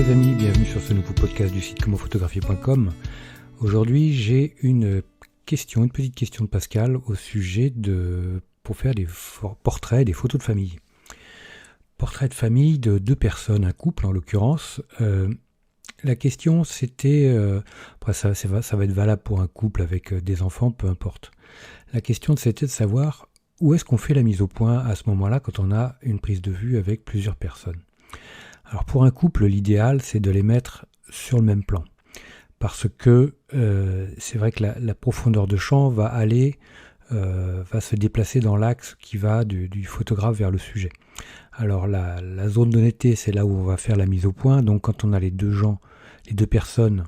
les amis, bienvenue sur ce nouveau podcast du site commentphotographier.com. Aujourd'hui j'ai une petite question de Pascal au sujet pour faire des portraits, des photos de famille. Portraits de famille de deux personnes, un couple en l'occurrence. La question c'était, après ça va être valable pour un couple avec des enfants, peu importe. La question c'était de savoir où est-ce qu'on fait la mise au point à ce moment-là quand on a une prise de vue avec plusieurs personnes. Alors pour un couple, l'idéal c'est de les mettre sur le même plan. Parce que c'est vrai que la profondeur de champ va se déplacer dans l'axe qui va du photographe vers le sujet. Alors la zone de netteté, c'est là où on va faire la mise au point. Donc quand on a les deux personnes,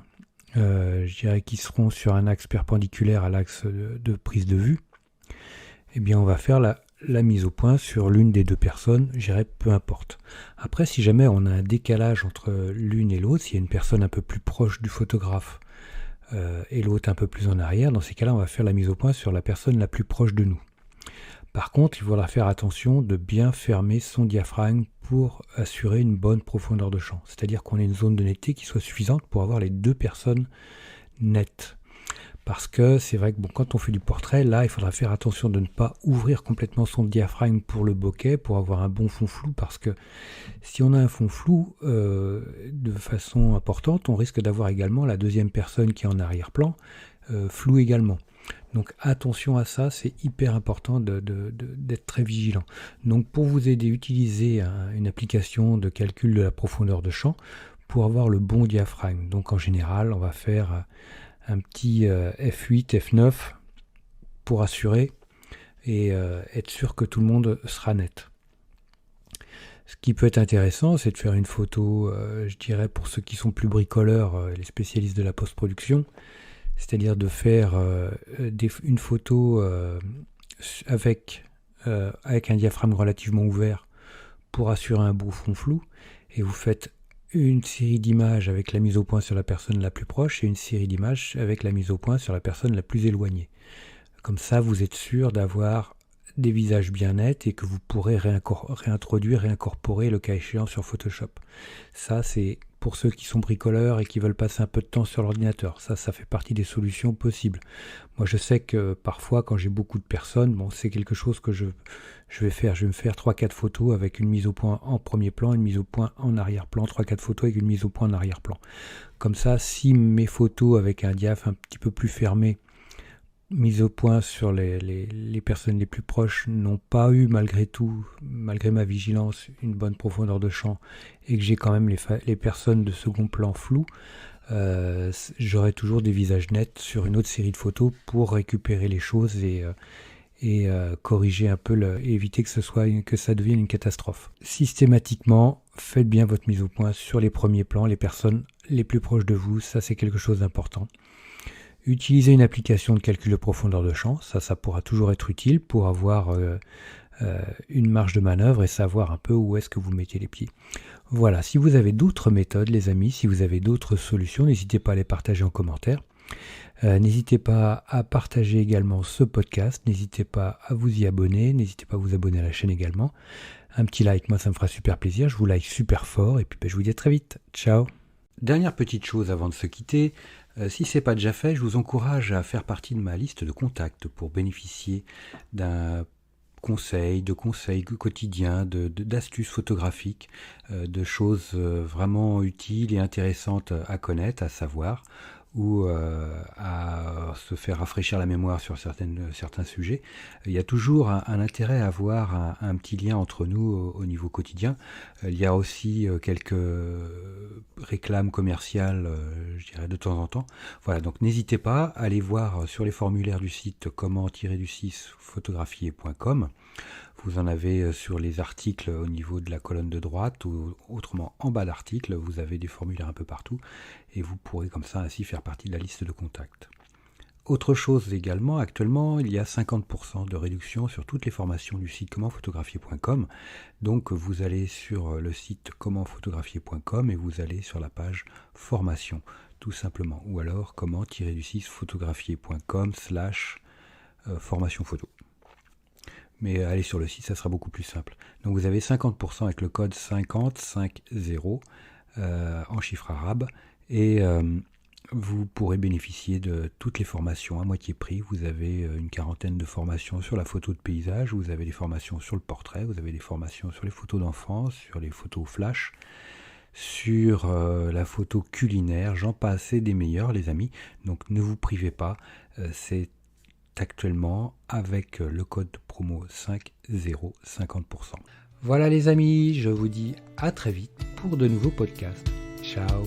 je dirais qui seront sur un axe perpendiculaire à l'axe de prise de vue, eh bien on va faire la mise au point sur l'une des deux personnes, je dirais peu importe. Après, si jamais on a un décalage entre l'une et l'autre, s'il y a une personne un peu plus proche du photographe et l'autre un peu plus en arrière, dans ces cas-là, on va faire la mise au point sur la personne la plus proche de nous. Par contre, il faudra faire attention de bien fermer son diaphragme pour assurer une bonne profondeur de champ. C'est-à-dire qu'on ait une zone de netteté qui soit suffisante pour avoir les deux personnes nettes. Parce que c'est vrai que quand on fait du portrait, là, il faudra faire attention de ne pas ouvrir complètement son diaphragme pour le bokeh, pour avoir un bon fond flou, parce que si on a un fond flou de façon importante, on risque d'avoir également la deuxième personne qui est en arrière-plan, flou également. Donc attention à ça, c'est hyper important d'être très vigilant. Donc pour vous aider, utilisez une application de calcul de la profondeur de champ pour avoir le bon diaphragme. Donc en général, on va faire un petit F8, F9 pour assurer et être sûr que tout le monde sera net. Ce qui peut être intéressant, c'est de faire une photo, je dirais pour ceux qui sont plus bricoleurs, les spécialistes de la post-production, c'est-à-dire de faire une photo avec un diaphragme relativement ouvert pour assurer un beau fond flou, et vous faites une série d'images avec la mise au point sur la personne la plus proche et une série d'images avec la mise au point sur la personne la plus éloignée. Comme ça, vous êtes sûr d'avoir des visages bien nets et que vous pourrez réincorporer le cas échéant sur Photoshop. Ça, c'est pour ceux qui sont bricoleurs et qui veulent passer un peu de temps sur l'ordinateur. Ça fait partie des solutions possibles. Moi, je sais que parfois, quand j'ai beaucoup de personnes, c'est quelque chose que je vais faire. Je vais me faire 3-4 photos avec une mise au point en premier plan, une mise au point en arrière-plan, 3-4 photos avec une mise au point en arrière-plan. Comme ça, si mes photos avec un diaph un petit peu plus fermé, mise au point sur les personnes les plus proches, n'ont pas eu malgré ma vigilance, une bonne profondeur de champ, et que j'ai quand même les personnes de second plan floues, j'aurai toujours des visages nets sur une autre série de photos pour récupérer les choses et corriger un peu, éviter que ça devienne une catastrophe. Systématiquement, faites bien votre mise au point sur les premiers plans, les personnes les plus proches de vous, ça c'est quelque chose d'important. Utilisez une application de calcul de profondeur de champ, ça pourra toujours être utile pour avoir une marge de manœuvre et savoir un peu où est-ce que vous mettez les pieds. Voilà, si vous avez d'autres méthodes les amis, si vous avez d'autres solutions, n'hésitez pas à les partager en commentaire. N'hésitez pas à partager également ce podcast, n'hésitez pas à vous y abonner, n'hésitez pas à vous abonner à la chaîne également. Un petit like, moi ça me fera super plaisir, je vous like super fort et puis je vous dis à très vite. Ciao. Dernière petite chose avant de se quitter, si ce n'est pas déjà fait, je vous encourage à faire partie de ma liste de contacts pour bénéficier de conseils quotidiens, d'astuces photographiques, de choses vraiment utiles et intéressantes à connaître, à savoir, ou à se faire rafraîchir la mémoire sur certains sujets. Il y a toujours un intérêt à avoir un petit lien entre nous au niveau quotidien. Il y a aussi quelques réclames commerciales, je dirais, de temps en temps. Voilà, donc n'hésitez pas à aller voir sur les formulaires du site comment-photographier.com. Vous en avez sur les articles au niveau de la colonne de droite ou autrement en bas d'article, vous avez des formulaires un peu partout et vous pourrez comme ça ainsi faire partie de la liste de contacts. Autre chose également, actuellement il y a 50% de réduction sur toutes les formations du site commentphotographier.com. Donc vous allez sur le site commentphotographier.com et vous allez sur la page formation tout simplement, ou alors comment-photographier.com/formation photo. Mais allez sur le site, ça sera beaucoup plus simple. Donc vous avez 50% avec le code 5050 en chiffres arabes et vous pourrez bénéficier de toutes les formations à moitié prix. Vous avez une quarantaine de formations sur la photo de paysage, vous avez des formations sur le portrait, vous avez des formations sur les photos d'enfance, sur les photos flash, sur la photo culinaire, j'en passe et des meilleurs les amis. Donc ne vous privez pas, c'est actuellement avec le code promo 50 50%. Voilà les amis, je vous dis à très vite pour de nouveaux podcasts. Ciao.